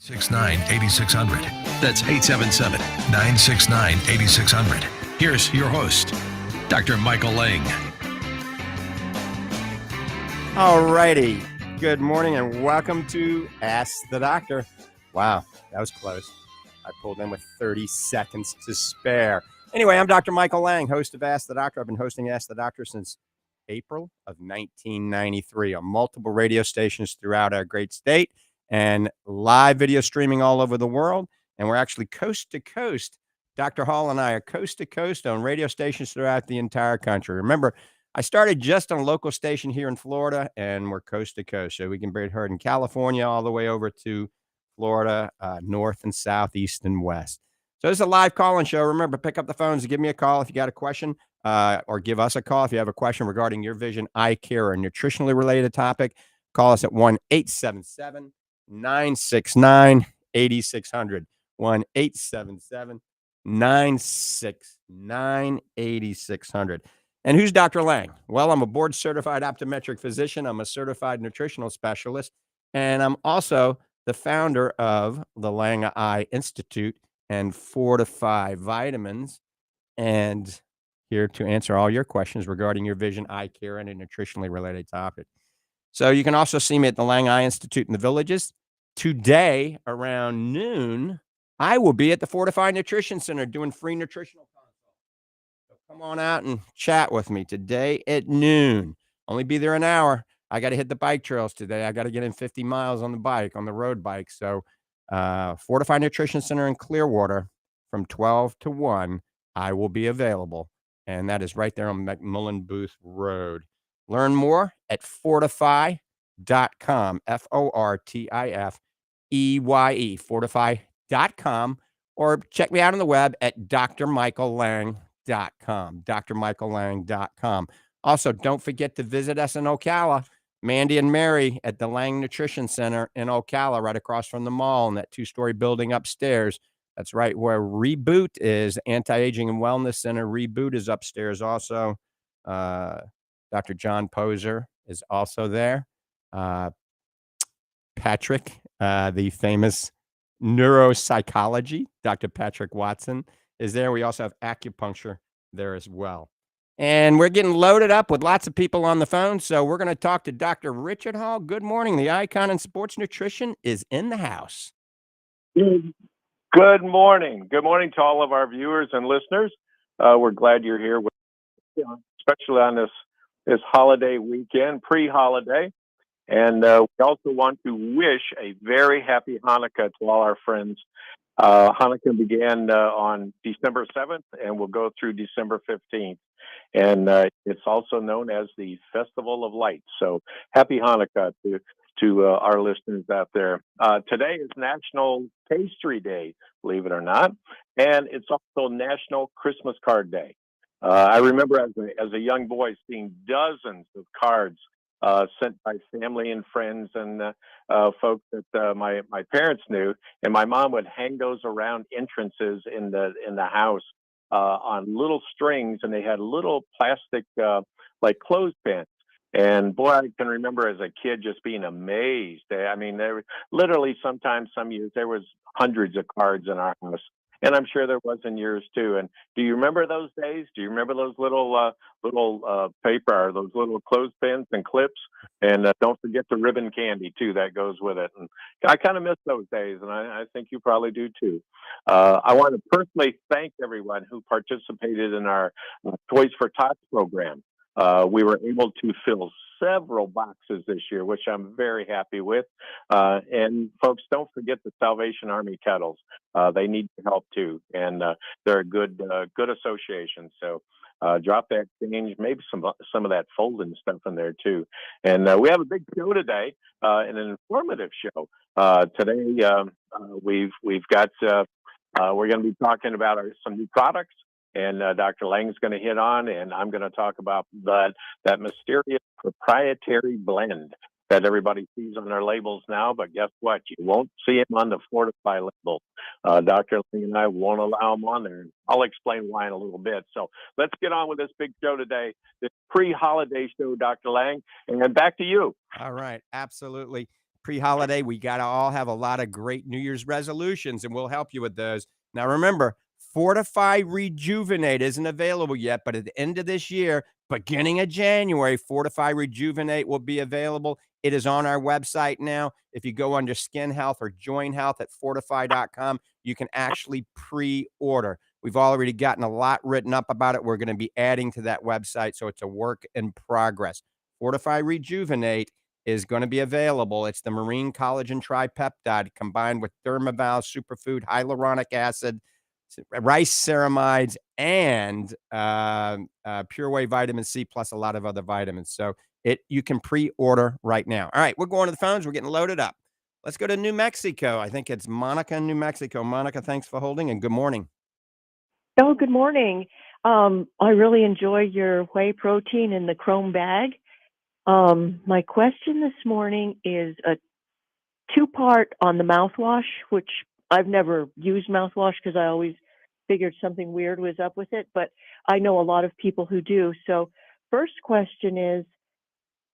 969-8600. That's 877-969-8600. Here's your host, Dr. Michael Lange. All righty. Good morning and welcome to Ask the Doctor. Wow, that was close. I pulled in with 30 seconds to spare. Anyway, I'm Dr. Michael Lange, host of Ask the Doctor. I've been hosting Ask the Doctor since April of 1993 on multiple radio stations throughout our great state and live video streaming all over the world. And we're actually coast to coast. Dr. Hall and I are coast to coast on radio stations throughout the entire country. Remember, I started just on a local station here in Florida, and we're coast to coast. So we can be heard in California all the way over to Florida, north and south, east and west. So this is a live call-in show. Remember, pick up the phones and give me a call if you got a question, or give us a call if you have a question regarding your vision, eye care, or a nutritionally related topic. Call us at 1-877-969-8600. 1-877-969-8600. And who's Dr. Lange? Well, I'm a board-certified optometric physician. I'm a certified nutritional specialist, and I'm also the founder of the Lange Eye Institute and Fortifeye Vitamins, and here to answer all your questions regarding your vision, eye care, and a nutritionally related topic. So you can also see me at the Lange Eye Institute in the Villages. Today, around noon, I will be at the Fortifeye Nutrition Center doing free nutritional consults. So come on out and chat with me today at noon. Only be there an hour. I got to hit the bike trails today. I got to get in 50 miles on the bike, on the road bike. So Fortifeye Nutrition Center in Clearwater from 12 to 1, I will be available. And that is right there on McMullen Booth Road. Learn more at fortifeye.com, Fortifeye, fortifeye.com, or check me out on the web at drmichaellange.com, drmichaellange.com. Also, don't forget to visit us in Ocala, Mandy and Mary at the Lange Nutrition Center in Ocala, right across from the mall in that 2-story building upstairs. That's right where Reboot is, Anti-Aging and Wellness Center. Reboot is upstairs also. Dr. John Poser is also there. Patrick, the famous neuropsychology, Dr. Patrick Watson is there. We also have acupuncture there as well. And we're getting loaded up with lots of people on the phone. So we're going to talk to Dr. Richard Hall. Good morning. The icon in sports nutrition is in the house. Good morning. Good morning to all of our viewers and listeners. We're glad you're here, especially on this holiday weekend, pre-holiday. And we also want to wish a very happy Hanukkah to all our friends. Hanukkah began on December 7th and will go through December 15th. And it's also known as the Festival of Lights. So happy Hanukkah to our listeners out there. Today is National Pastry Day, believe it or not. And it's also National Christmas Card Day. I remember as a young boy seeing dozens of cards sent by family and friends and folks that my parents knew, and my mom would hang those around entrances in the house on little strings, and they had little plastic like clothespins. And boy, I can remember as a kid just being amazed. I mean, there were literally sometimes some years there was hundreds of cards in our house. And I'm sure there was in yours too. And do you remember those days? Do you remember those little paper, or those little clothespins and clips? And don't forget the ribbon candy too that goes with it. And I kind of miss those days, and I think you probably do too. I want to personally thank everyone who participated in our Toys for Tots program. We were able to fill several boxes this year, which I'm very happy with. And folks, don't forget the Salvation Army kettles. They need your help too, and they're a good association. So drop that change, maybe some of that folding stuff in there too. And we have a big show today, and an informative show. Today we've got we're going to be talking about some new products. And Dr. Lange's going to hit on, and I'm going to talk about that mysterious proprietary blend that everybody sees on their labels now. But guess what? You won't see them on the Fortifeye label. Dr. Lange and I won't allow them on there. I'll explain why in a little bit. So let's get on with this big show today, this pre-holiday show, Dr. Lange. And back to you. All right. Absolutely. pre-holiday. We got to all have a lot of great New Year's resolutions, and we'll help you with those. Now, remember, Fortifeye Rejuvenate isn't available yet, but at the end of this year, beginning of January, Fortifeye Rejuvenate will be available. It is on our website now. If you go under skin health or joint health at fortifeye.com, you can actually pre-order. We've already gotten a lot written up about it. We're going to be adding to that website, so it's a work in progress. Fortifeye Rejuvenate is going to be available. It's the Marine Collagen Tripeptide combined with Dermaval Superfood Hyaluronic Acid, Rice Ceramides, and PureWay Vitamin C, plus a lot of other vitamins. So you can pre-order right now. All right, we're going to the phones. We're getting loaded up. Let's go to New Mexico. I think it's Monica in New Mexico. Monica, thanks for holding, and good morning. Oh, good morning. I really enjoy your whey protein in the chrome bag. My question this morning is a two-part on the mouthwash, which I've never used mouthwash because I always figured something weird was up with it, but I know a lot of people who do. So first question is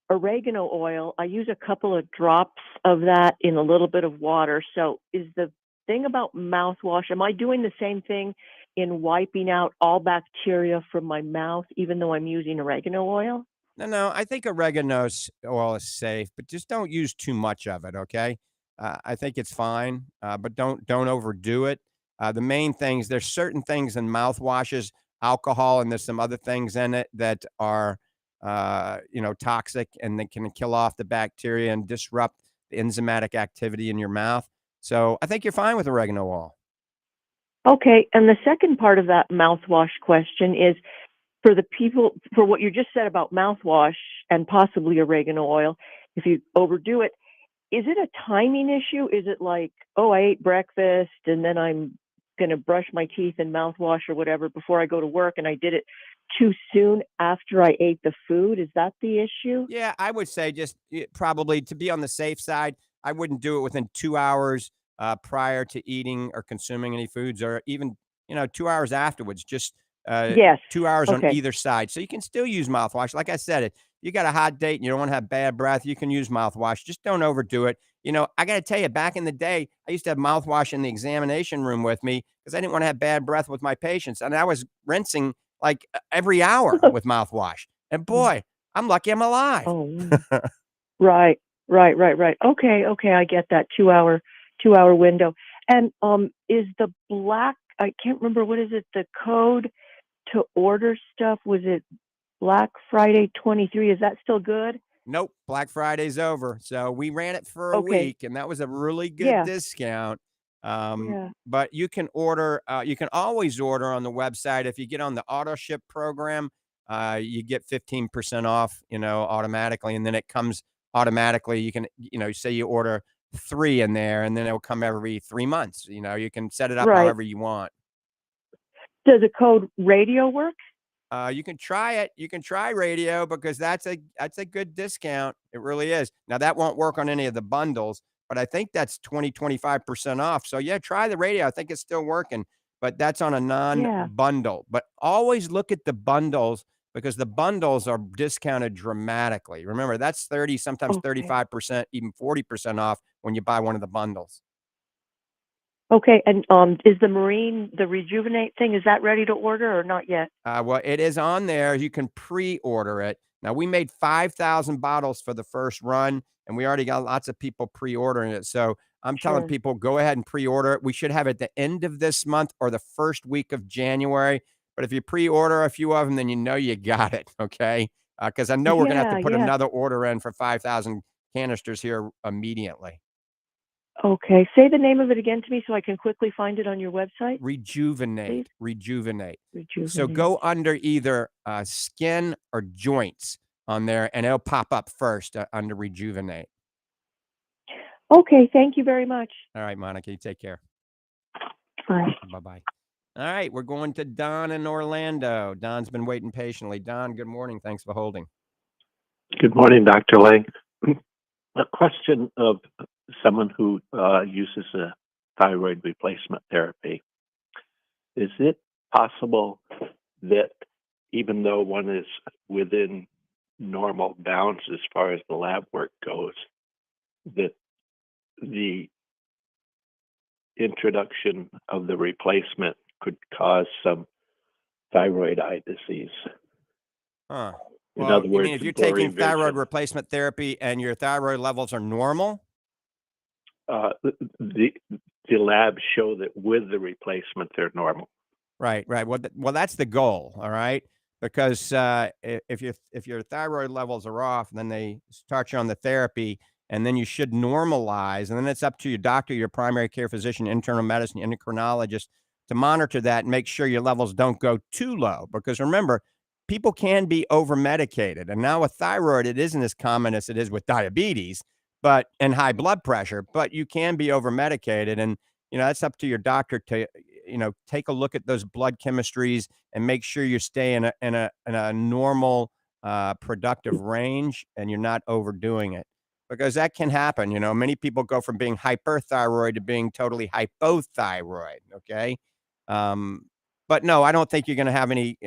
oregano oil. I use a couple of drops of that in a little bit of water. So is the thing about mouthwash, am I doing the same thing in wiping out all bacteria from my mouth, even though I'm using oregano oil? No, I think oregano oil is safe, but just don't use too much of it, okay? I think it's fine, but don't overdo it. The main things, there's certain things in mouthwashes, alcohol, and there's some other things in it that are, toxic, and they can kill off the bacteria and disrupt the enzymatic activity in your mouth. So I think you're fine with oregano oil. Okay, and the second part of that mouthwash question is for the people, for what you just said about mouthwash and possibly oregano oil, if you overdo it, is it a timing issue? Is it like, oh, I ate breakfast and then I'm going to brush my teeth and mouthwash or whatever before I go to work, and I did it too soon after I ate the food? Is that the issue? Yeah, I would say just probably to be on the safe side, I wouldn't do it within 2 hours prior to eating or consuming any foods, or even 2 hours afterwards. Just Yes. 2 hours on Okay. either side, so you can still use mouthwash. Like I said, if you got a hot date and you don't want to have bad breath, you can use mouthwash. Just don't overdo it. I got to tell you, back in the day, I used to have mouthwash in the examination room with me because I didn't want to have bad breath with my patients, and I was rinsing like every hour with mouthwash. And boy, I'm lucky I'm alive. Oh, wow. Right, right. Okay, I get that 2 hour window. And is the black, I can't remember, what is it, the code to order stuff? Was it Black Friday 23? Is that still good? Nope, Black Friday's over. So we ran it for a Okay. week, and that was a really good Yeah, discount. yeah. But you can order, you can always order on the website. If you get on the auto ship program, you get 15% off, automatically, and then it comes automatically. You can, say you order 3 in there, and then it'll come every 3 months. You can set it up Right. however you want. Does the code radio work? You can try it. You can try radio because that's a good discount. It really is. Now that won't work on any of the bundles, but I think that's 25% off. So yeah, try the radio. I think it's still working, but that's on a Yeah. non-bundle. But always look at the bundles because the bundles are discounted dramatically. Remember, that's 30, sometimes Okay. 35%, even 40% off when you buy one of the bundles. Okay, and is the Rejuvenate thing, is that ready to order or not yet? Well, it is on there. You can pre-order it. Now, we made 5,000 bottles for the first run, and we already got lots of people pre-ordering it. So I'm telling Sure. people, go ahead and pre-order it. We should have it at the end of this month or the first week of January. But if you pre-order a few of them, then you got it, okay? Because I know we're going to have to Yeah, put yeah. another order in for 5,000 canisters here immediately. Okay, say the name of it again to me so I can quickly find it on your website, please. Rejuvenate. So Rejuvenate. go under either skin or joints on there, and it'll pop up first under Rejuvenate. Okay, thank you very much. All right, Monica, you take care. Bye. Bye-bye. All right, we're going to Don in Orlando. Don's been waiting patiently. Don, good morning. Thanks for holding. Good morning, Dr. Lange. A question of someone who uses a thyroid replacement therapy. Is it possible that even though one is within normal bounds as far as the lab work goes, that the introduction of the replacement could cause some thyroid eye disease. Huh. In Well, other you words, mean if you're blurry taking thyroid vision. replacement therapy and your thyroid levels are normal? The labs show that with the replacement, they're normal. Right, right. Well, that's the goal, all right? Because if your thyroid levels are off, then they start you on the therapy, and then you should normalize, and then it's up to your doctor, your primary care physician, internal medicine, endocrinologist to monitor that and make sure your levels don't go too low. Because remember, people can be over medicated, and now with thyroid, it isn't as common as it is with diabetes, and high blood pressure. But you can be over medicated, and that's up to your doctor to take a look at those blood chemistries and make sure you stay in a normal productive range and you're not overdoing it, because that can happen. Many people go from being hyperthyroid to being totally hypothyroid. Okay. um, but no, I don't think you're going to have any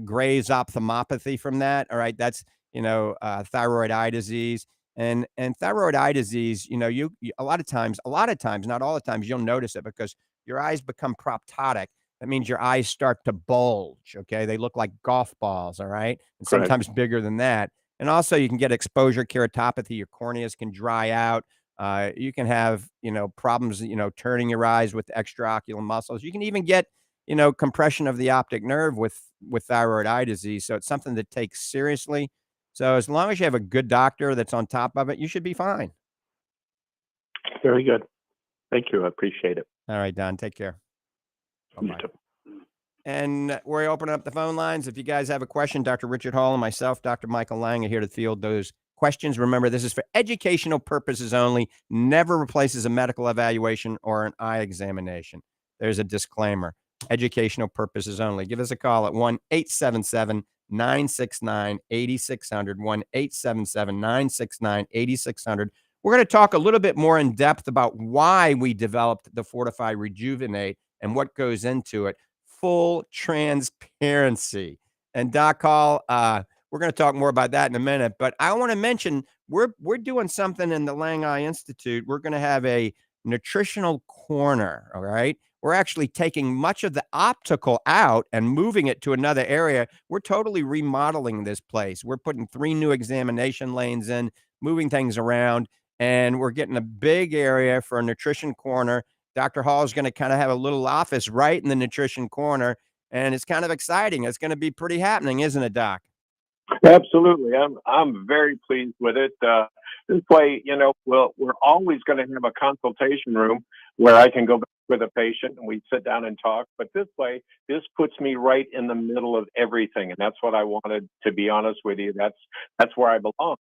Graves' ophthalmopathy from that. All right, that's thyroid eye disease. And thyroid eye disease, you a lot of times, not all the times, you'll notice it because your eyes become proptotic. That means your eyes start to bulge. Okay. They look like golf balls. All right. And Correct. sometimes bigger than that. And also you can get exposure keratopathy. Your corneas can dry out. You can have, problems, turning your eyes with extraocular muscles. You can even get, compression of the optic nerve with thyroid eye disease. So it's something to take seriously. So as long as you have a good doctor that's on top of it, you should be fine. Very good. Thank you. I appreciate it. All right, Don, take care. You Bye-bye. too. And we're opening up the phone lines. If you guys have a question, Dr. Richard Hall and myself, Dr. Michael Lange, are here to field those questions. Remember, this is for educational purposes only, never replaces a medical evaluation or an eye examination. There's a disclaimer. Educational purposes only. Give us a call at 1-877-969-8600, 1-877-969-8600. We're going to talk a little bit more in depth about why we developed the Fortifeye Rejuvenate and what goes into it. Full transparency. And Doc Hall, we're going to talk more about that in a minute, but I want to mention we're doing something in the Lange Eye Institute. We're going to have a nutritional corner. All right. We're actually taking much of the optical out and moving it to another area. We're totally remodeling this place. We're putting 3 new examination lanes in, moving things around, and we're getting a big area for a nutrition corner. Dr. Hall is going to kind of have a little office right in the nutrition corner, and it's kind of exciting. It's going to be pretty happening, isn't it, Doc? Absolutely. I'm very pleased with it. This way, we're always going to have a consultation room where I can go back with a patient and we sit down and talk. But this way, this puts me right in the middle of everything, and that's what I wanted. To be honest with you, that's where I belong.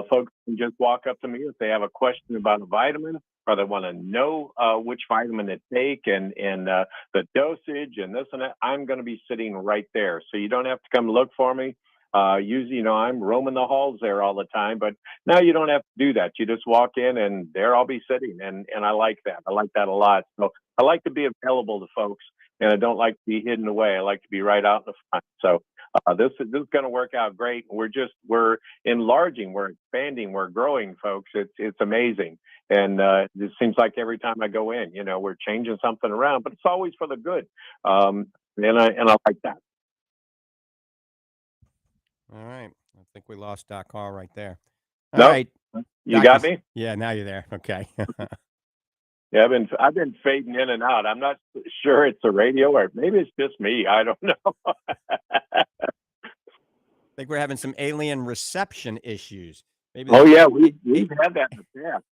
Folks can just walk up to me if they have a question about a vitamin, or they want to know which vitamin to take and the dosage and this and that. I'm going to be sitting right there, so you don't have to come look for me. Usually, I'm roaming the halls there all the time, but now you don't have to do that. You just walk in and there I'll be sitting, and I like that. I like that a lot. So I like to be available to folks, and I don't like to be hidden away. I like to be right out in the front. So this is going to work out great. We're enlarging, we're expanding, we're growing, folks. It's amazing. And it seems like every time I go in, we're changing something around, but it's always for the good. And I like that. All right. I think we lost Doc Hall right there. All Nope. right. You got me? Yeah, now you're there. Okay. Yeah, I've been fading in and out. I'm not sure it's the radio or maybe it's just me. I don't know. I think we're having some alien reception issues. Maybe. Oh yeah, we've had that in the past.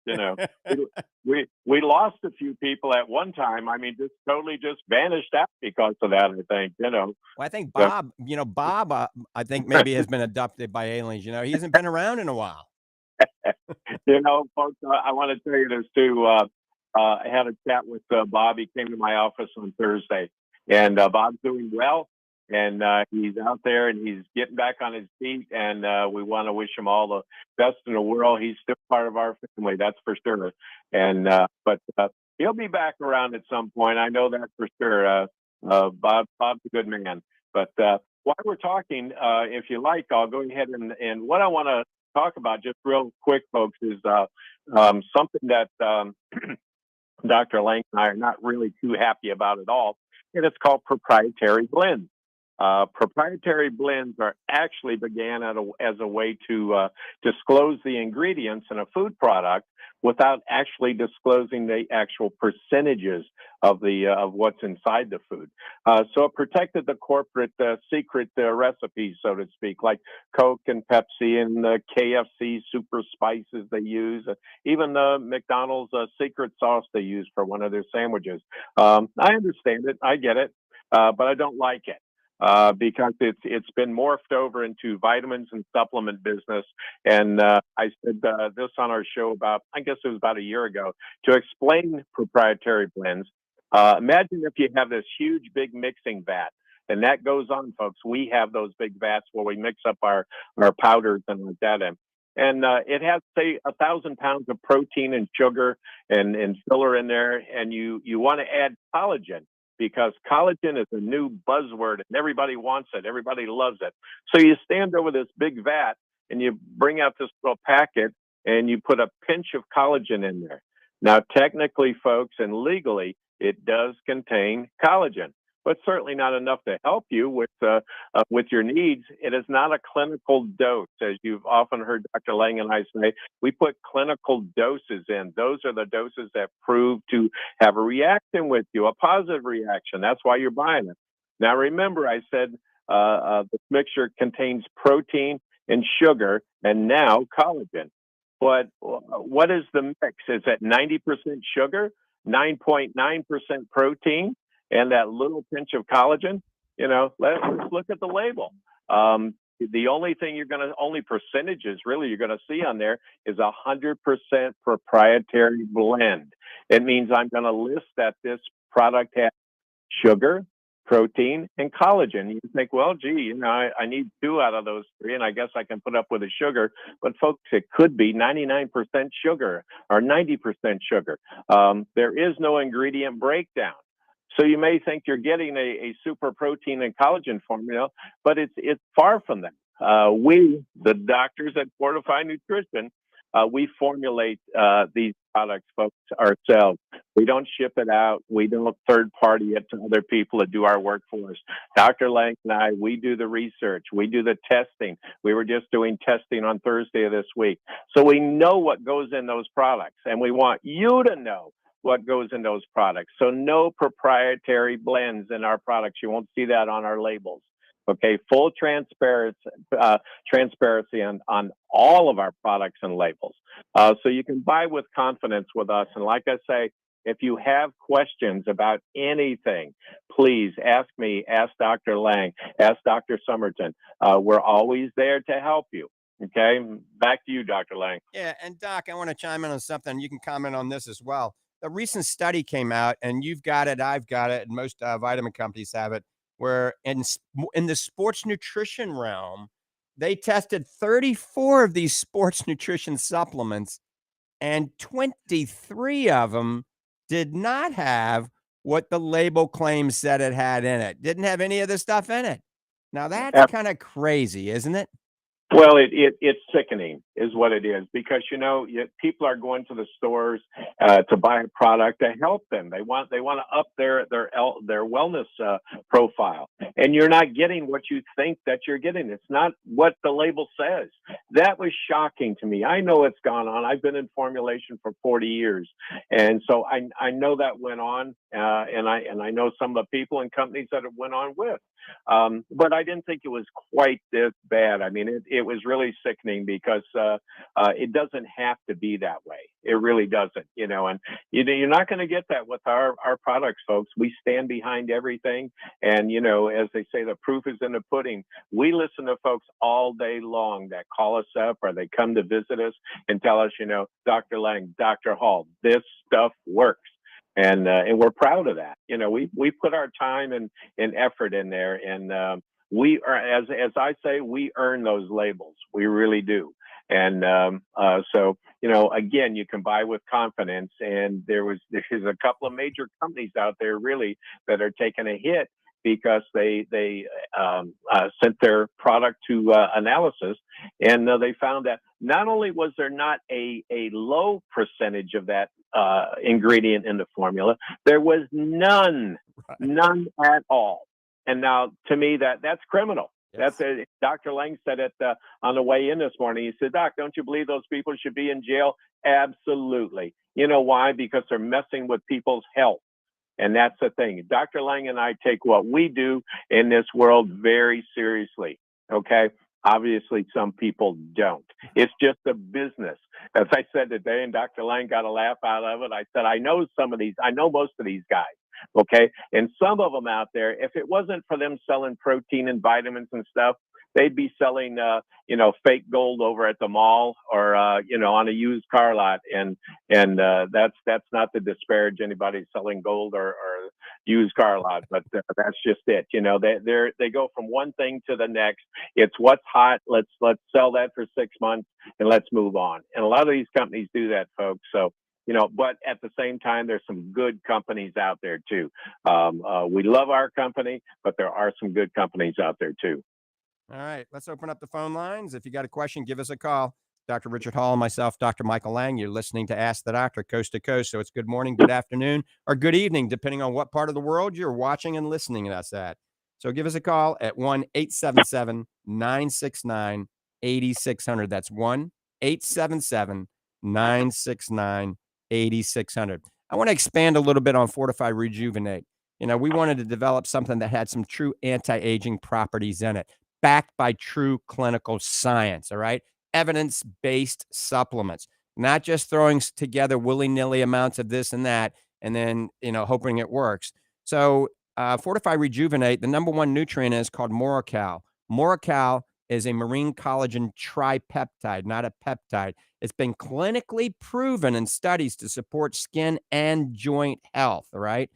We lost a few people at one time. I mean, just totally just vanished out because of that. I think Well, I think Bob. Bob. I think maybe has been adopted by aliens. He hasn't been around in a while. Folks, I want to tell you this too. I had a chat with Bob. He came to my office on Thursday, and Bob's doing well. And he's out there and he's getting back on his feet, and we want to wish him all the best in the world. He's still part of our family, that's for sure. And but he'll be back around at some point. I know that for sure. Bob's a good man. But while we're talking, if you like, I'll go ahead and what I want to talk about just real quick, folks, is something that Dr. Lange and I are not really too happy about at all, and it's called proprietary blends. Proprietary blends are actually began as a way to disclose the ingredients in a food product without actually disclosing the actual percentages of what's inside the food. So it protected the corporate secret recipes, so to speak, like Coke and Pepsi and the KFC super spices they use, even the McDonald's secret sauce they use for one of their sandwiches. I understand it, I get it, but I don't like it. Because it's been morphed over into vitamins and supplement business. And I said this on our show I guess it was about a year ago, to explain proprietary blends. Imagine if you have this huge, big mixing vat, and that goes on, folks. We have those big vats where we mix up our powders and like that in. And it has, say, 1,000 pounds of protein and sugar and filler in there, and you want to add collagen, because collagen is a new buzzword and everybody wants it. Everybody loves it. So you stand over this big vat and you bring out this little packet and you put a pinch of collagen in there. Now, technically, folks, and legally, it does contain collagen, but certainly not enough to help you with your needs. It is not a clinical dose, as you've often heard Dr. Lange and I say. We put clinical doses in. Those are the doses that prove to have a reaction with you, a positive reaction. That's why you're buying it. Now, remember, I said this mixture contains protein and sugar, and now collagen. But what is the mix? Is it 90% sugar, 9.9% protein, and that little pinch of collagen? Let's look at the label. The only thing only percentages really you're going to see on there is 100% proprietary blend. It means I'm going to list that this product has sugar, protein, and collagen. You think, well, gee, I need 2 out of those 3, and I guess I can put up with the sugar. But folks, it could be 99% sugar or 90% sugar. There is no ingredient breakdown. So you may think you're getting a super protein and collagen formula, but it's far from that. We, the doctors at Fortifeye Nutrition, we formulate these products, folks, ourselves. We don't ship it out. We don't third party it to other people that do our work for us. Dr. Lange and I, we do the research. We do the testing. We were just doing testing on Thursday of this week. So we know what goes in those products, and we want you to know what goes in those products. So no proprietary blends in our products. You won't see that on our labels. Okay, full transparency on all of our products and labels. So you can buy with confidence with us. And like I say, if you have questions about anything, please ask me, ask Dr. Lange, ask Dr. Somerton. We're always there to help you. Okay, back to you, Dr. Lange. Yeah, and Doc, I want to chime in on something. You can comment on this as well. A recent study came out, and you've got it, I've got it, and most vitamin companies have it, where in the sports nutrition realm, they tested 34 of these sports nutrition supplements, and 23 of them did not have what the label claims said it had in it. Didn't have any of the stuff in it. Now, that's kind of crazy, isn't it? Well, it's sickening is what it is, because, people are going to the stores to buy a product to help them. They want to up their wellness profile, and you're not getting what you think that you're getting. It's not what the label says. That was shocking to me. I know it's gone on. I've been in formulation for 40 years, and so I know that went on, and I know some of the people and companies that it went on with. But I didn't think it was quite this bad. I mean, it was really sickening, because it doesn't have to be that way. It really doesn't, and you're not going to get that with our products, folks. We stand behind everything. And, as they say, the proof is in the pudding. We listen to folks all day long that call us up or they come to visit us and tell us, Dr. Lange, Dr. Hall, this stuff works. And we're proud of that. We put our time and effort in there, and we are, as I say, we earn those labels. We really do. And so, again, you can buy with confidence. And there's a couple of major companies out there really that are taking a hit, because they sent their product to analysis, and they found that not only was there not a low percentage of that ingredient in the formula, there was none at all. And now, to me, that's criminal. Yes. That's Dr. Lange said it on the way in this morning. He said, "Doc, don't you believe those people should be in jail?" Absolutely. You know why? Because they're messing with people's health. And that's the thing. Dr. Lange and I take what we do in this world very seriously. Okay. Obviously, some people don't. It's just a business. As I said today, and Dr. Lange got a laugh out of it, I said, I know most of these guys. Okay. And some of them out there, if it wasn't for them selling protein and vitamins and stuff, they'd be selling, fake gold over at the mall or, on a used car lot. And that's not to disparage anybody selling gold or used car lot, but that's just it. They go from one thing to the next. It's what's hot. Let's sell that for 6 months and let's move on. And a lot of these companies do that, folks. So, but at the same time, there's some good companies out there too. We love our company, but there are some good companies out there too. All right, let's open up the phone lines. If you got a question, give us a call. Dr. Richard Hall and myself, Dr. Michael Lange, you're listening to Ask the Doctor, coast to coast. So it's good morning, good afternoon, or good evening, depending on what part of the world you're watching and listening to us at. So give us a call at 1-877-969-8600. That's 1-877-969-8600. I want to expand a little bit on Fortifeye Rejuvenate. We wanted to develop something that had some true anti-aging properties in it, backed by true clinical science, all right? Evidence-based supplements, not just throwing together willy-nilly amounts of this and that, and then, hoping it works. So Fortifeye Rejuvenate, the number one nutrient is called Morikol. Morikol is a marine collagen tripeptide, not a peptide. It's been clinically proven in studies to support skin and joint health, all right?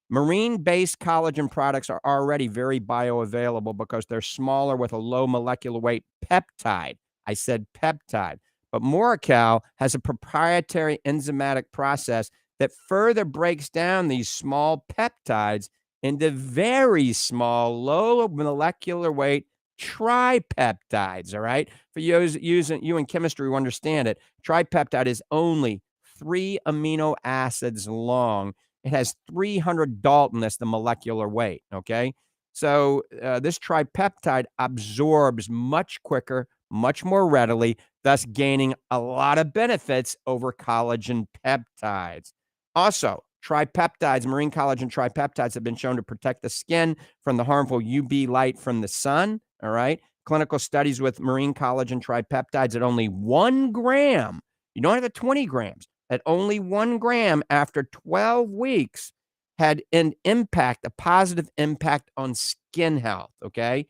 Marine-based collagen products are already very bioavailable because they're smaller with a low molecular weight peptide. I said peptide. But Morikol has a proprietary enzymatic process that further breaks down these small peptides into very small, low molecular weight tripeptides, all right? For you in chemistry who understand it, tripeptide is only 3 amino acids long. It has 300 Dalton, that's the molecular weight, okay? So this tripeptide absorbs much quicker, much more readily, thus gaining a lot of benefits over collagen peptides. Also, tripeptides, marine collagen tripeptides have been shown to protect the skin from the harmful UV light from the sun, all right? Clinical studies with marine collagen tripeptides at only 1 gram, you don't have the 20 grams, at only 1 gram after 12 weeks had a positive impact on skin health, okay?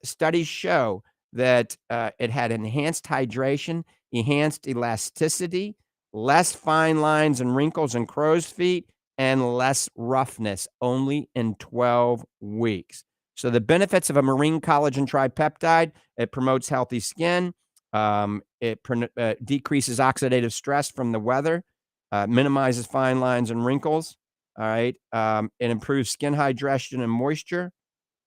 Studies show that it had enhanced hydration, enhanced elasticity, less fine lines and wrinkles and crow's feet, and less roughness only in 12 weeks. So the benefits of a marine collagen tripeptide, it promotes healthy skin. It decreases oxidative stress from the weather, minimizes fine lines and wrinkles. All right. It improves skin hydration and moisture,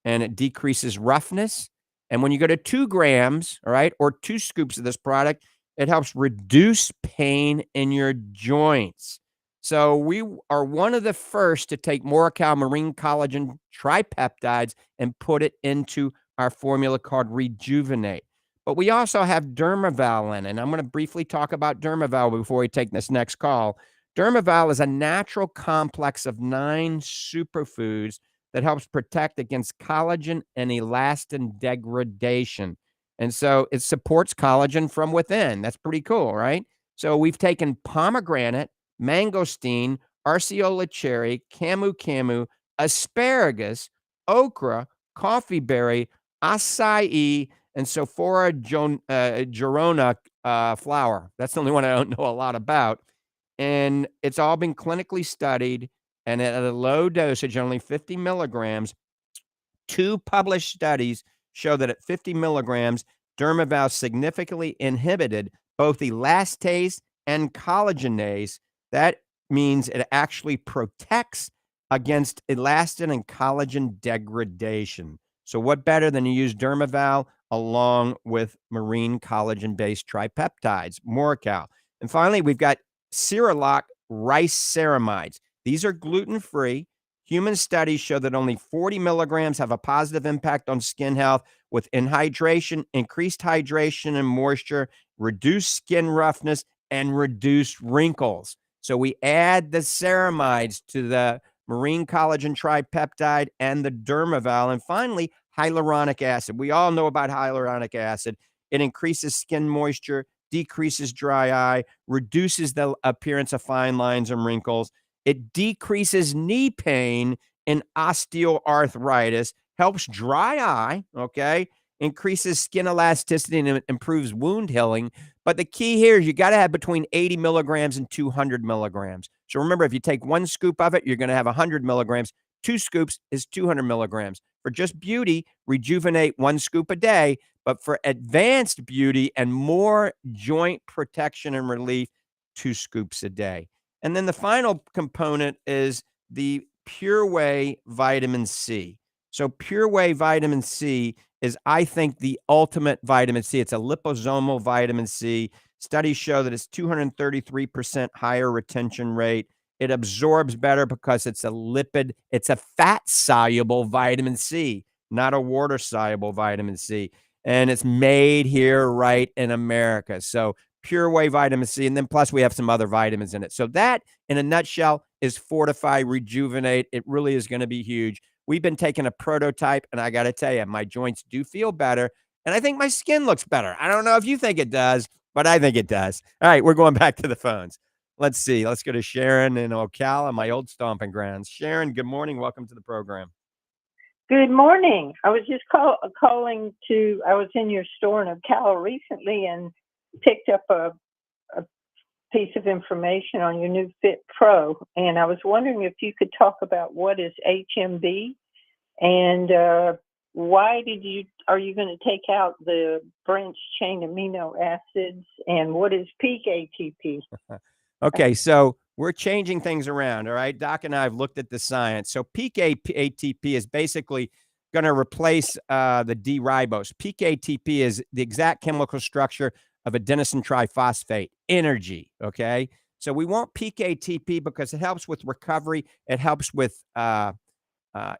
and it decreases roughness. And when you go to 2 grams, all right, or 2 scoops of this product, it helps reduce pain in your joints. So we are one of the first to take Morikol marine collagen tripeptides and put it into our formula called Rejuvenate. But we also have Dermaval in, and I'm going to briefly talk about Dermaval before we take this next call. Dermaval is a natural complex of 9 superfoods that helps protect against collagen and elastin degradation. And so it supports collagen from within. That's pretty cool, right? So we've taken pomegranate, mangosteen, arceola cherry, camu, asparagus, okra, coffee berry, acai, and Sophora Girona flower. That's the only one I don't know a lot about. And it's all been clinically studied, and at a low dosage, only 50 milligrams. 2 published studies show that at 50 milligrams, Dermaval significantly inhibited both elastase and collagenase. That means it actually protects against elastin and collagen degradation. So what better than to use Dermaval along with marine collagen-based tripeptides, Morikol. And finally, we've got Cera Lok Rice Ceramides. These are gluten-free. Human studies show that only 40 milligrams have a positive impact on skin health with increased hydration and moisture, reduced skin roughness, and reduced wrinkles. So we add the ceramides to the marine collagen tripeptide and the Dermaval. And finally, hyaluronic acid. We all know about hyaluronic acid. It increases skin moisture, decreases dry eye, reduces the appearance of fine lines and wrinkles. It decreases knee pain and osteoarthritis, helps dry eye, okay? Increases skin elasticity and improves wound healing. But the key here is you got to have between 80 milligrams and 200 milligrams. So remember, if you take 1 scoop of it, you're going to have 100 milligrams. 2 scoops is 200 milligrams. For just beauty, Rejuvenate 1 scoop a day. But for advanced beauty and more joint protection and relief, 2 scoops a day. And then the final component is the PureWay vitamin C. So PureWay vitamin C is, I think, the ultimate vitamin C. It's a liposomal vitamin C. Studies show that it's 233% higher retention rate. It absorbs better because it's a fat-soluble vitamin C, not a water-soluble vitamin C. And it's made here right in America. So PureWay vitamin C, and then plus we have some other vitamins in it. So that, in a nutshell, is Fortifeye Rejuvenate. It really is going to be huge. We've been taking a prototype, and I got to tell you, my joints do feel better, and I think my skin looks better. I don't know if you think it does, but I think it does. All right, we're going back to the phones. Let's see. Let's go to Sharon in Ocala, my old stomping grounds. Sharon, good morning. Welcome to the program. Good morning. I was just calling to, I was in your store in Ocala recently and picked up a piece of information on your new Fit Pro. And I was wondering if you could talk about what is HMB and why are you going to take out the branched chain amino acids, and what is peak ATP? Okay, so we're changing things around, all right? Doc and I have looked at the science. So peak ATP is basically going to replace the D-ribose. Peak ATP is the exact chemical structure of adenosine triphosphate, energy, okay? So we want peak ATP because it helps with recovery. It helps with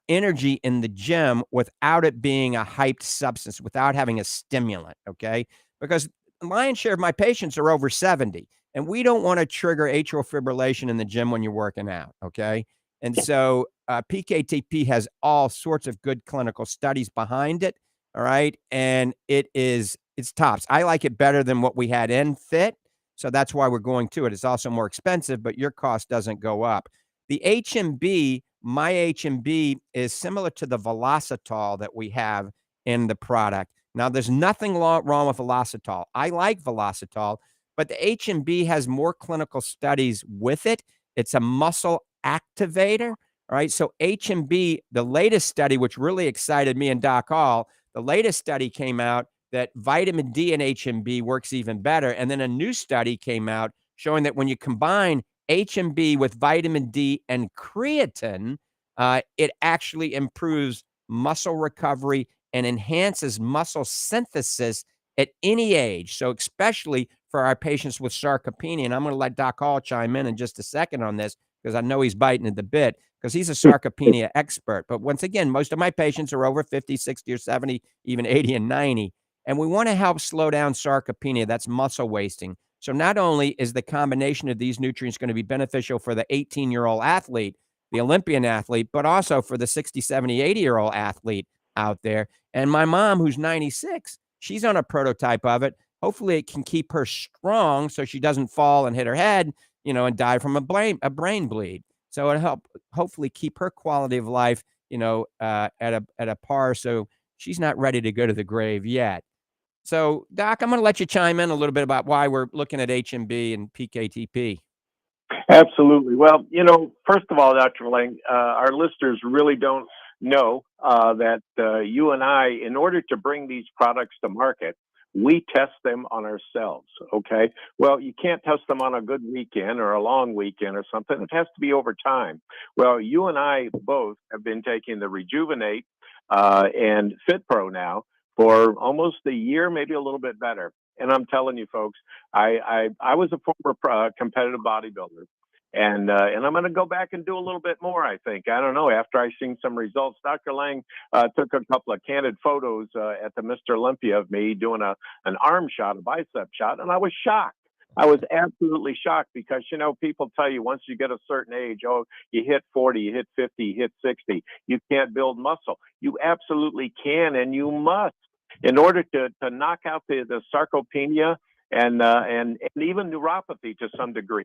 energy in the gym without it being a hyped substance, without having a stimulant, okay? Because the lion's share of my patients are over 70, and we don't want to trigger atrial fibrillation in the gym when you're working out, okay? And so peak ATP has all sorts of good clinical studies behind it, all right? And it's tops. I like it better than what we had in Fit, so that's why we're going to it. It's also more expensive, but your cost doesn't go up. The HMB, my HMB, is similar to the Velocitol that we have in the product. Now, there's nothing wrong with Velocitol. I like Velocitol, but the HMB has more clinical studies with it. It's a muscle activator, all right? So HMB, the latest study, which really excited me and Doc Hall, the latest study came out that vitamin D and HMB works even better. And then a new study came out showing that when you combine HMB with vitamin D and creatine, it actually improves muscle recovery and enhances muscle synthesis at any age. So especially for our patients with sarcopenia, and I'm going to let Doc Hall chime in just a second on this because I know he's biting at the bit because he's a sarcopenia expert. But once again, most of my patients are over 50, 60, or 70, even 80 and 90. And we want to help slow down sarcopenia. That's muscle wasting. So not only is the combination of these nutrients going to be beneficial for the 18-year-old athlete, the Olympian athlete, but also for the 60, 70, 80-year-old athlete out there. And my mom, who's 96, she's on a prototype of it. Hopefully it can keep her strong so she doesn't fall and hit her head, and die from a brain bleed. So it'll help hopefully keep her quality of life, at a par so she's not ready to go to the grave yet. So, Doc, I'm going to let you chime in a little bit about why we're looking at HMB and peak ATP. Absolutely. Well, first of all, Dr. Lange, our listeners really don't know that you and I, in order to bring these products to market, we test them on ourselves, okay? Well, you can't test them on a good weekend or a long weekend or something. It has to be over time. Well, you and I both have been taking the Rejuvenate and Fit Pro now for almost a year, maybe a little bit better. And I'm telling you, folks, I was a former competitive bodybuilder. And I'm going to go back and do a little bit more, I think. I don't know. After I seen some results, Dr. Lange took a couple of candid photos at the Mr. Olympia of me doing an arm shot, a bicep shot, and I was shocked. I was absolutely shocked because, you know, people tell you once you get a certain age, oh, you hit 40, you hit 50, you hit 60, you can't build muscle. You absolutely can, and you must. In order to knock out the sarcopenia and even neuropathy to some degree,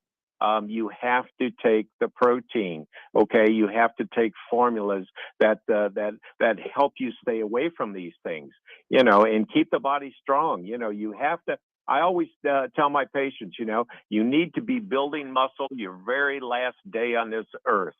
you have to take the protein. Okay, you have to take formulas that help you stay away from these things. You know, and keep the body strong. You know, you have to. I always tell my patients, you know, you need to be building muscle your very last day on this earth,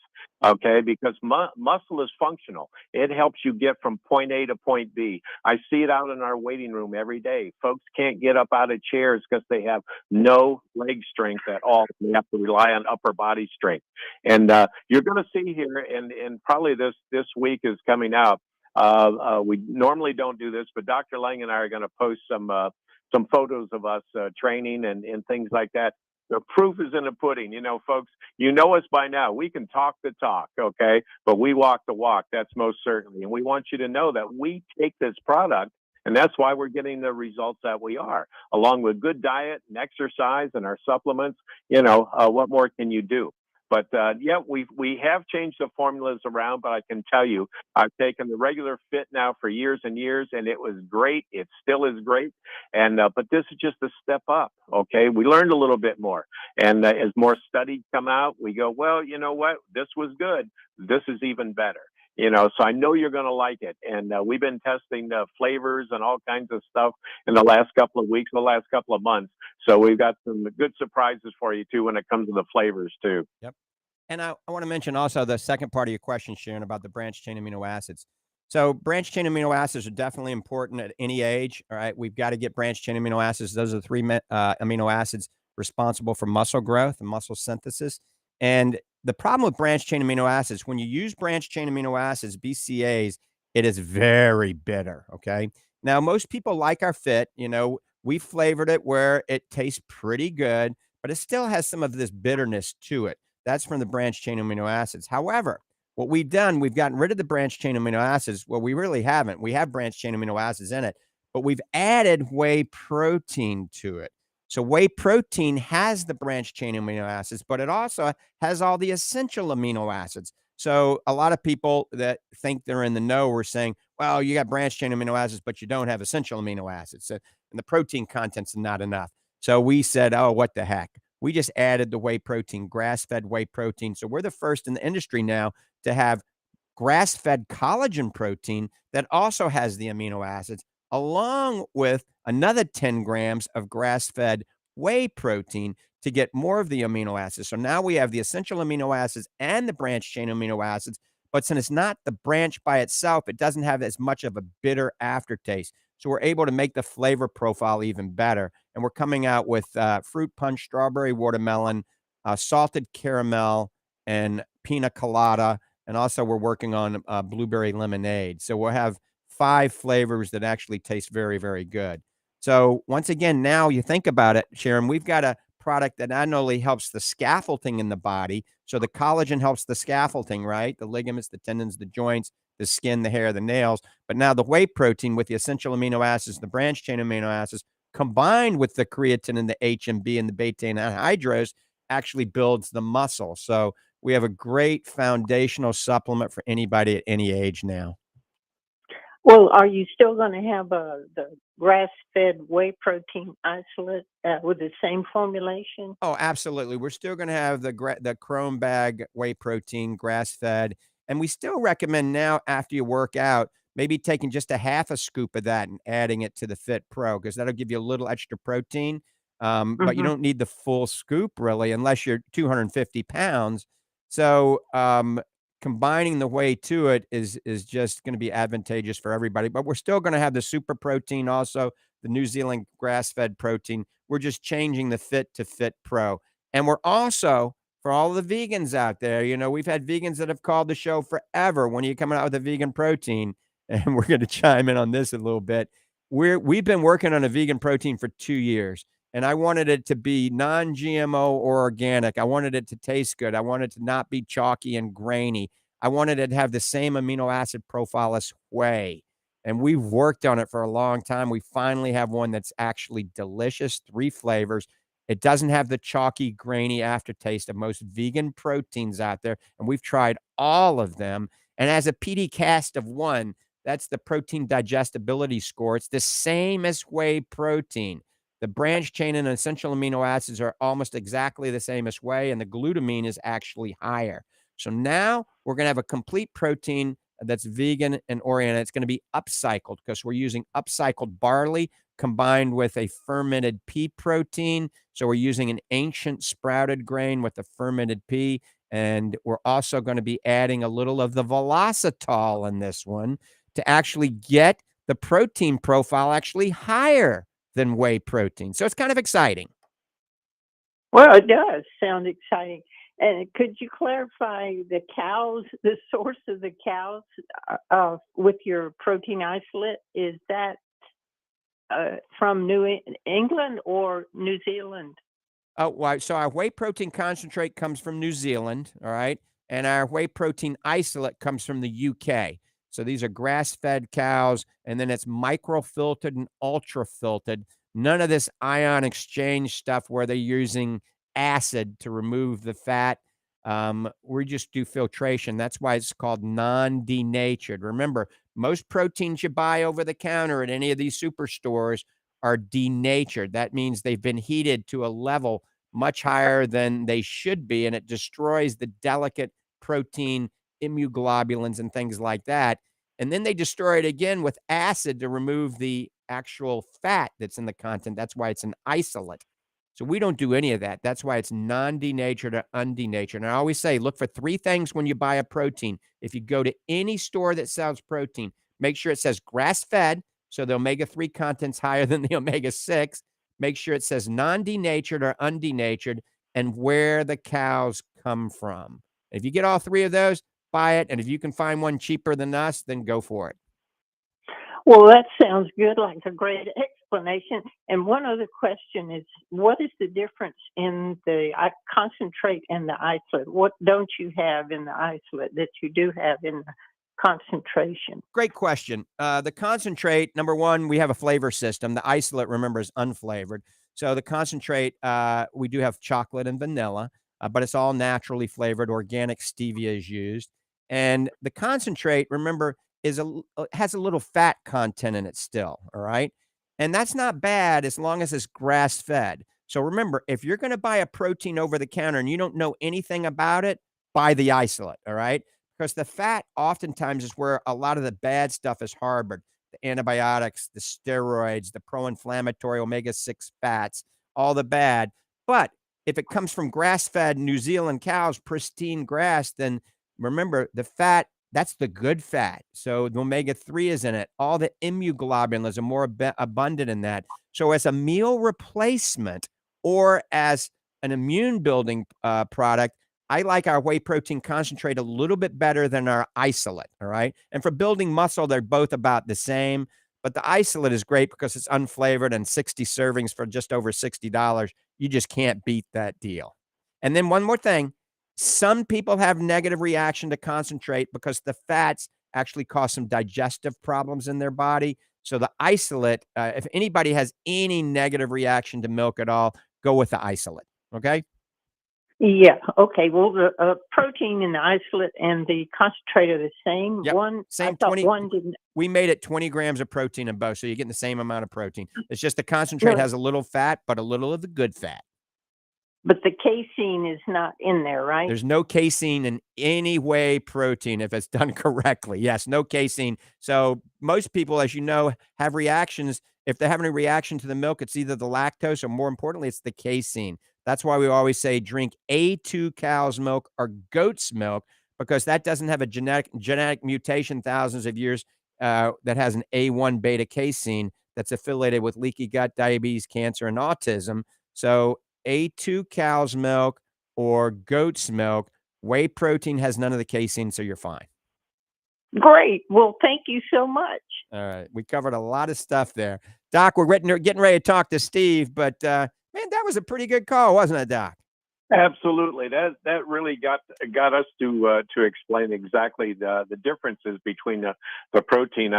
okay? Because muscle is functional. It helps you get from point A to point B. I see it out in our waiting room every day. Folks can't get up out of chairs because they have no leg strength at all. They have to rely on upper body strength. And you're going to see here, and probably this week is coming out. We normally don't do this, but Dr. Lange and I are going to post some photos of us training and things like that. The proof is in the pudding. You know, folks, you know us by now. We can talk the talk, okay? But we walk the walk, that's most certainly. And we want you to know that we take this product, and that's why we're getting the results that we are. Along with good diet and exercise and our supplements, you know, what more can you do? But yeah, we have changed the formulas around, but I can tell you, I've taken the regular Fit now for years and years, and it was great. It still is great. And but this is just a step up. Okay, we learned a little bit more, and as more studies come out, we go, well, you know what? This was good. This is even better. You know, so I know you're going to like it. And we've been testing flavors and all kinds of stuff in the last couple of weeks, the last couple of months. So we've got some good surprises for you too when it comes to the flavors too. Yep. And I want to mention also the second part of your question, Sharon, about the branched chain amino acids. So branched chain amino acids are definitely important at any age. All right, we've got to get branched chain amino acids. Those are the three amino acids responsible for muscle growth and muscle synthesis. And the problem with branched chain amino acids, when you use branched chain amino acids, BCAs, it is very bitter. Okay. Now, most people like our Fit. You know, we flavored it where it tastes pretty good, but it still has some of this bitterness to it. That's from the branched chain amino acids. However, what we've done, we've gotten rid of the branched chain amino acids. Well, we really haven't. We have branched chain amino acids in it, but we've added whey protein to it. So whey protein has the branched chain amino acids, but it also has all the essential amino acids. So a lot of people that think they're in the know were saying, well, you got branched chain amino acids, but you don't have essential amino acids. So, and the protein content's not enough. So we said, oh, what the heck? We just added the whey protein, grass-fed whey protein. So we're the first in the industry now to have grass-fed collagen protein that also has the amino acids, along with another 10 grams of grass-fed whey protein to get more of the amino acids. So now we have the essential amino acids and the branched chain amino acids, but since it's not the branch by itself, it doesn't have as much of a bitter aftertaste. So we're able to make the flavor profile even better. And we're coming out with fruit punch, strawberry watermelon, salted caramel, and pina colada. And also we're working on blueberry lemonade. So we'll have 5 flavors that actually taste very, very good. So once again, now you think about it, Sharon, we've got a product that not only helps the scaffolding in the body. So the collagen helps the scaffolding, right? The ligaments, the tendons, the joints, the skin, the hair, the nails. But now the whey protein with the essential amino acids, the branched chain amino acids, combined with the creatine and the HMB and the betaine anhydrous actually builds the muscle. So we have a great foundational supplement for anybody at any age now. Well, are you still going to have the grass-fed whey protein isolate with the same formulation? Oh, absolutely. We're still going to have the Chrome bag whey protein, grass-fed. And we still recommend now after you work out, maybe taking just a half a scoop of that and adding it to the Fit Pro, because that'll give you a little extra protein. But you don't need the full scoop really, unless you're 250 pounds. So combining the whey to it is just going to be advantageous for everybody. But we're still going to have the super protein, also the New Zealand grass-fed protein. We're just changing the Fit to Fit Pro. And we're also, for all the vegans out there, you know, we've had vegans that have called the show forever. When are you coming out with a vegan protein? And we're going to chime in on this a little bit. We've been working on a vegan protein for 2 years, and I wanted it to be non-GMO or organic. I wanted it to taste good. I wanted it to not be chalky and grainy. I wanted it to have the same amino acid profile as whey. And we've worked on it for a long time. We finally have one that's actually delicious, 3 flavors. It doesn't have the chalky, grainy aftertaste of most vegan proteins out there, and we've tried all of them. And as a PD cast of 1, that's the protein digestibility score. It's the same as whey protein. The branched chain and essential amino acids are almost exactly the same as whey, and the glutamine is actually higher. So now we're going to have a complete protein that's vegan and oriented. It's going to be upcycled because we're using upcycled barley combined with a fermented pea protein. So we're using an ancient sprouted grain with a fermented pea. And we're also going to be adding a little of the velocitol in this one to actually get the protein profile actually higher than whey protein. So it's kind of exciting. Well, it does sound exciting. And could you clarify the cows, the source of the cows with your protein isolate? Is that from New England or New Zealand? Oh, well, so our whey protein concentrate comes from New Zealand, all right? And our whey protein isolate comes from the UK. So these are grass-fed cows, and then it's micro-filtered and ultra-filtered. None of this ion exchange stuff where they're using acid to remove the fat. We just do filtration. That's why it's called non-denatured. Remember, most proteins you buy over the counter at any of these superstores are denatured. That means they've been heated to a level much higher than they should be, and it destroys the delicate protein immunoglobulins and things like that. And then they destroy it again with acid to remove the actual fat that's in the content. That's why it's an isolate. So we don't do any of that. That's why it's non-denatured or undenatured. And I always say, look for 3 things when you buy a protein. If you go to any store that sells protein, make sure it says grass-fed, so the omega-3 content's higher than the omega-6. Make sure it says non-denatured or undenatured, and where the cows come from. If you get all 3 of those, buy it. And if you can find one cheaper than us, then go for it. Well, that sounds good, like a great explanation. And one other question is, what is the difference in the concentrate and the isolate? What don't you have in the isolate that you do have in the concentration? Great question. The concentrate, number 1, we have a flavor system. The isolate, remember, is unflavored. So the concentrate, we do have chocolate and vanilla, but it's all naturally flavored. Organic stevia is used. And the concentrate, remember, has a little fat content in it still, all right? And that's not bad as long as it's grass-fed. So remember, if you're going to buy a protein over the counter and you don't know anything about it, buy the isolate, all right? Because the fat oftentimes is where a lot of the bad stuff is harbored. The antibiotics, the steroids, the pro-inflammatory omega-6 fats, all the bad. But if it comes from grass-fed New Zealand cows, pristine grass, then remember the fat, that's the good fat. So the omega-3 is in it. All the immunoglobulins are more abundant in that. So as a meal replacement or as an immune building product, I like our whey protein concentrate a little bit better than our isolate, all right? And for building muscle, they're both about the same. But the isolate is great because it's unflavored and 60 servings for just over $60. You just can't beat that deal. And then one more thing. Some people have negative reaction to concentrate because the fats actually cause some digestive problems in their body. So the isolate, if anybody has any negative reaction to milk at all, go with the isolate, okay? Yeah. Okay. Well, the protein in the isolate and the concentrate are the same. Yep. One, Same I thought 20. one didn't. We made it 20 grams of protein in both, so you're getting the same amount of protein. It's just the concentrate No, has a little fat, but a little of the good fat. but the casein is not in there, right? There's no casein in any whey protein if it's done correctly. Yes, no casein. So most people, as you know, have reactions. If they're having a reaction to the milk, it's either the lactose or, more importantly, it's the casein. That's why we always say drink A2 cow's milk or goat's milk, because that doesn't have a genetic mutation thousands of years that has an A1 beta casein that's affiliated with leaky gut, diabetes, cancer, and autism. So A2 cow's milk or goat's milk, whey protein has none of the casein, so you're fine. Great. Well, thank you so much. All right. We covered a lot of stuff there. Doc, we're getting ready to talk to Steve, but man, that was a pretty good call, wasn't it, Doc? Absolutely. That really got us to explain exactly the differences between the protein.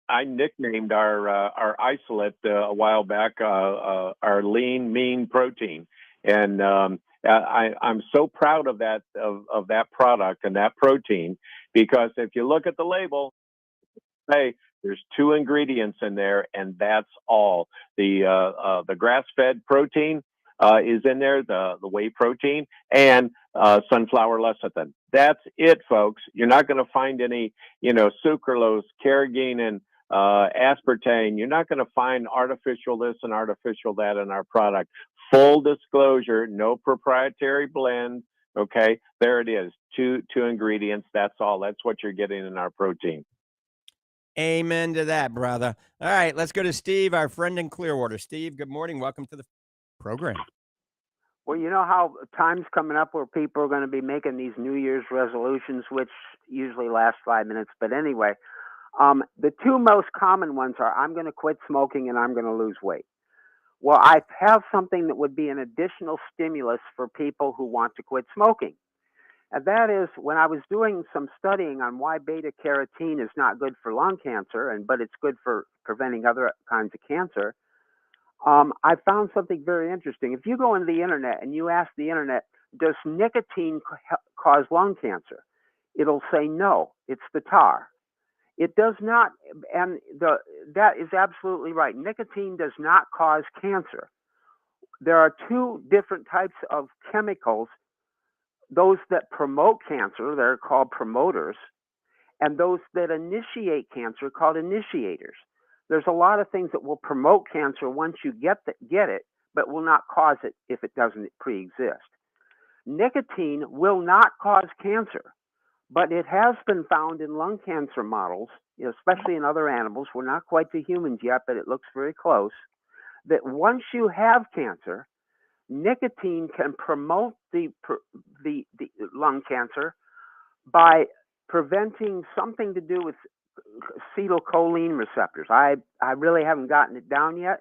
I nicknamed our isolate a while back our lean mean protein, and I'm so proud of that product and that protein, because if you look at the label, hey, there's 2 ingredients in there, and that's all. The grass-fed protein is in there, the whey protein, and sunflower lecithin. That's it, folks. You're not going to find any, sucralose, carrageenan, aspartame. You're not going to find artificial this and artificial that in our product. Full disclosure, no proprietary blend. Okay, there it is. Two ingredients. That's all. That's what you're getting in our protein. Amen to that, brother. All right, let's go to Steve, our friend in Clearwater. Steve, good morning. Welcome to the program. Well, you know how time's coming up where people are going to be making these New Year's resolutions, which usually last 5 minutes. But anyway, the 2 most common ones are I'm going to quit smoking and I'm going to lose weight. Well, I have something that would be an additional stimulus for people who want to quit smoking. And that is, when I was doing some studying on why beta carotene is not good for lung cancer, but it's good for preventing other kinds of cancer, I found something very interesting. If you go into the internet and you ask the internet, does nicotine cause lung cancer? It'll say no, it's the tar. It does not, and that is absolutely right. Nicotine does not cause cancer. There are 2 different types of chemicals, those that promote cancer, they're called promoters, and those that initiate cancer called initiators. There's a lot of things that will promote cancer once you get it, but will not cause it if it doesn't pre-exist. Nicotine will not cause cancer, but it has been found in lung cancer models, especially in other animals. We're not quite to humans yet, but it looks very close, that once you have cancer, nicotine can promote the lung cancer by preventing something to do with acetylcholine receptors. I really haven't gotten it down yet,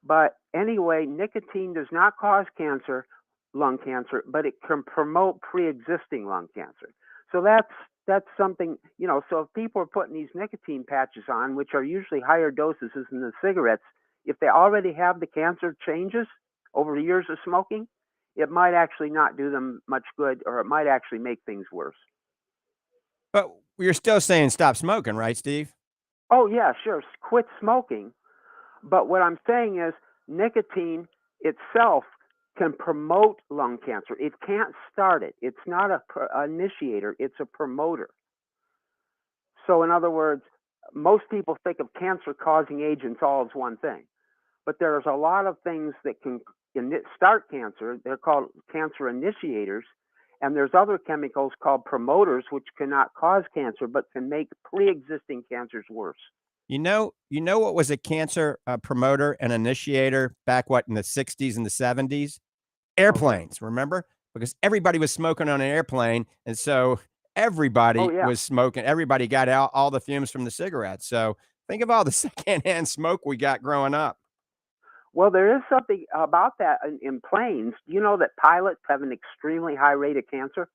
but anyway, nicotine does not cause cancer, lung cancer, but it can promote pre-existing lung cancer. So that's something, so if people are putting these nicotine patches on, which are usually higher doses than the cigarettes, if they already have the cancer changes over the years of smoking, it might actually not do them much good, or it might actually make things worse. But you're still saying stop smoking, right, Steve? Oh, yeah, sure. Quit smoking. But what I'm saying is nicotine itself can promote lung cancer. It can't start it. It's not an initiator. It's a promoter. So in other words, most people think of cancer-causing agents all as one thing. But there's a lot of things that can start cancer. They're called cancer initiators. And there's other chemicals called promoters, which cannot cause cancer, but can make pre-existing cancers worse. You know what was a cancer promoter and initiator back, in the 60s and the 70s? Airplanes, okay. Remember? Because everybody was smoking on an airplane, and so everybody was smoking. Everybody got out all the fumes from the cigarettes. So think of all the secondhand smoke we got growing up. Well, there is something about that in planes. Do you know that pilots have an extremely high rate of cancer?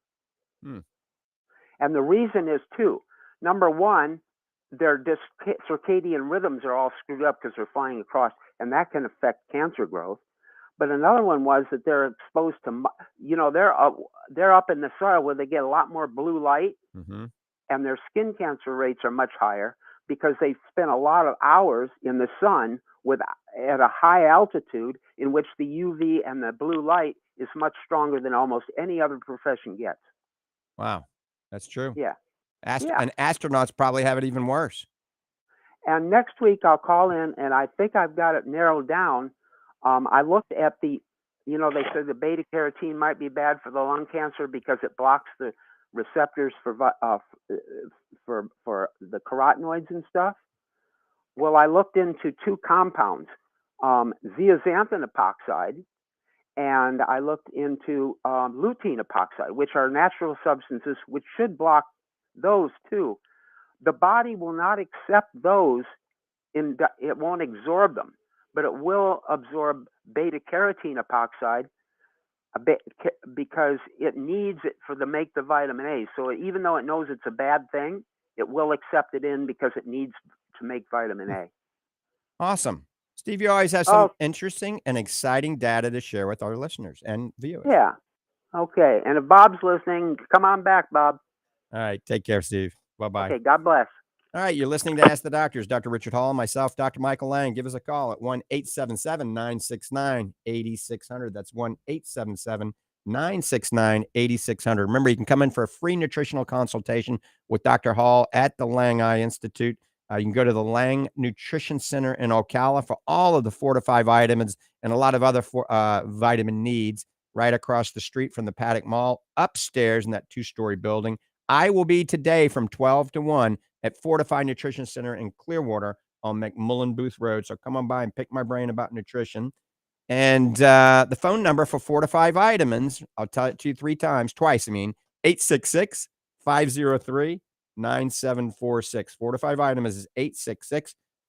And the reason is 2. Number 1, their circadian rhythms are all screwed up because they're flying across, and that can affect cancer growth. But another one was that they're exposed to, they're up in the soil where they get a lot more blue light, and their skin cancer rates are much higher because they spend a lot of hours in the sun at a high altitude in which the UV and the blue light is much stronger than almost any other profession gets. Wow, that's true. Yeah. And astronauts probably have it even worse. And next week I'll call in, and I think I've got it narrowed down. I looked at they said the beta carotene might be bad for the lung cancer because it blocks the receptors for the carotenoids and stuff. Well, I looked into two compounds, zeaxanthin epoxide, and I looked into lutein epoxide, which are natural substances which should block those too. The body will not accept those, it won't absorb them, but it will absorb beta carotene epoxide because it needs it to make the vitamin A. So even though it knows it's a bad thing, it will accept it in because it needs to make vitamin A. Awesome. Steve, you always have some interesting and exciting data to share with our listeners and viewers. Yeah. Okay. And if Bob's listening, come on back, Bob. All right. Take care, Steve. Bye-bye. Okay. God bless. All right. You're listening to Ask the Doctors. Dr. Richard Hall, myself, Dr. Michael Lange. Give us a call at 1-877-969-8600. That's 1-877-969-8600. Remember, you can come in for a free nutritional consultation with Dr. Hall at the Lange Eye Institute. You can go to the Lange Nutrition Center in Ocala for all of the Fortifeye vitamins and a lot of other vitamin needs right across the street from the Paddock Mall, upstairs in that 2-story building. I will be today from 12 to 1 at Fortifeye Nutrition Center in Clearwater on McMullen Booth Road. So come on by and pick my brain about nutrition. And the phone number for Fortifeye Vitamins, I'll tell it to you twice, 866-503-9746. Fortifeye Vitamins is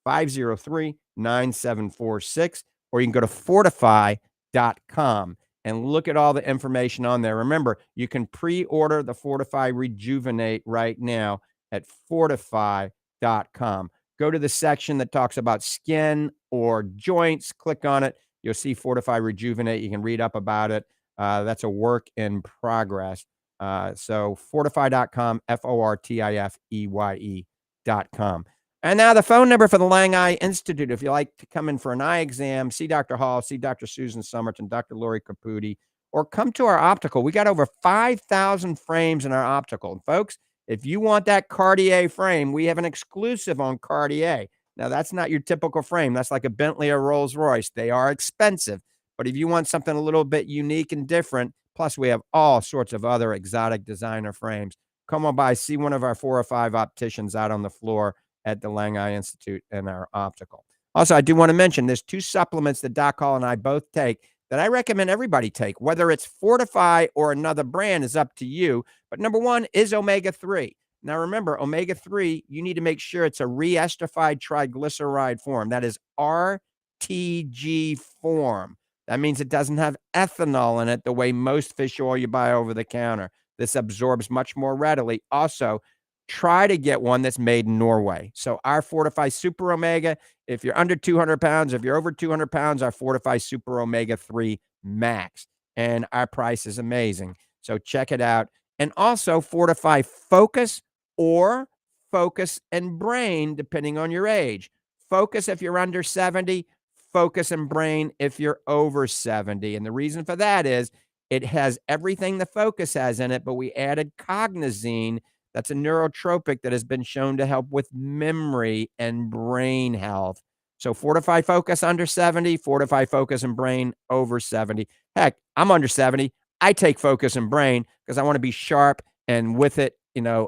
866-503-9746. Or you can go to fortifeye.com and look at all the information on there. Remember, you can pre-order the Fortifeye Rejuvenate right now at fortifeye.com. Go to the section that talks about skin or joints. Click on it. You'll see Fortifeye Rejuvenate. You can read up about it. That's a work in progress. So fortifeye.com, fortifeye.com. And now the phone number for the Lange Eye Institute. If you like to come in for an eye exam, see Dr. Hall, see Dr. Susan Somerton, Dr. Lori Caputi, or come to our optical. We got over 5,000 frames in our optical. And folks, if you want that Cartier frame, we have an exclusive on Cartier. Now, that's not your typical frame. That's like a Bentley or Rolls Royce. They are expensive. But if you want something a little bit unique and different, plus we have all sorts of other exotic designer frames, come on by, see one of our 4 or 5 opticians out on the floor at the Lange Eye Institute and our optical. Also, I do want to mention there's 2 supplements that Doc Hall and I both take that I recommend everybody take. Whether it's Fortifeye or another brand is up to you. But number 1 is omega-3. Now, remember, omega-3, you need to make sure it's a reesterified triglyceride form. That is RTG form. That means it doesn't have ethanol in it the way most fish oil you buy over the counter. This absorbs much more readily. Also, try to get one that's made in Norway. So our Fortifeye Super Omega, if you're under 200 pounds, if you're over 200 pounds, our Fortifeye Super Omega-3 Max. And our price is amazing. So check it out. And also Fortifeye Focus or Focus and Brain, depending on your age. Focus if you're under 70, Focus and Brain if you're over 70. And the reason for that is it has everything the Focus has in it, but we added cognizine. That's a neurotropic that has been shown to help with memory and brain health. So Fortifeye Focus under 70, Fortifeye Focus and Brain over 70. Heck, I'm under 70. I take Focus and Brain because I want to be sharp and with it,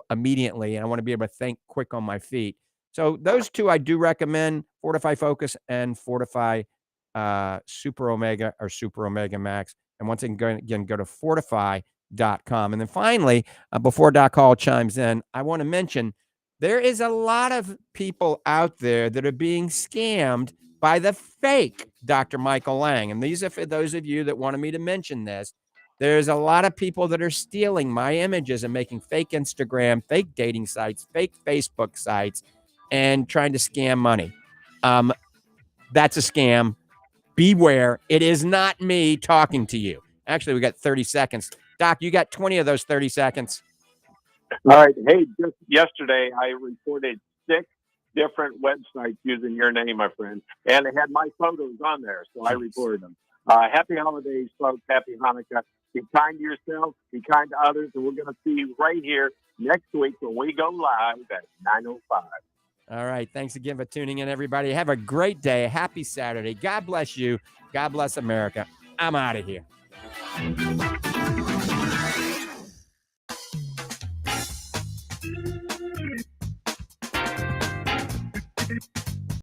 immediately. And I want to be able to think quick on my feet. So those 2 I do recommend, Fortifeye Focus and Fortifeye Super Omega or Super Omega Max. And once again, go to fortifeye.com. And then finally, before Doc Hall chimes in, I want to mention there is a lot of people out there that are being scammed by the fake Dr. Michael Lange. And these are for those of you that wanted me to mention this. There's a lot of people that are stealing my images and making fake Instagram, fake dating sites, fake Facebook sites, and trying to scam money. That's a scam. Beware. It is not me talking to you. Actually, we got 30 seconds. Doc, you got 20 of those 30 seconds. All right. Hey, just yesterday I reported 6 different websites using your name, my friend, and they had my photos on there, so I reported them. Happy holidays, folks. Happy Hanukkah. Be kind to yourself. Be kind to others, and we're going to see you right here next week when we go live at 9:05. All right. Thanks again for tuning in, everybody. Have a great day. Happy Saturday. God bless you. God bless America. I'm out of here.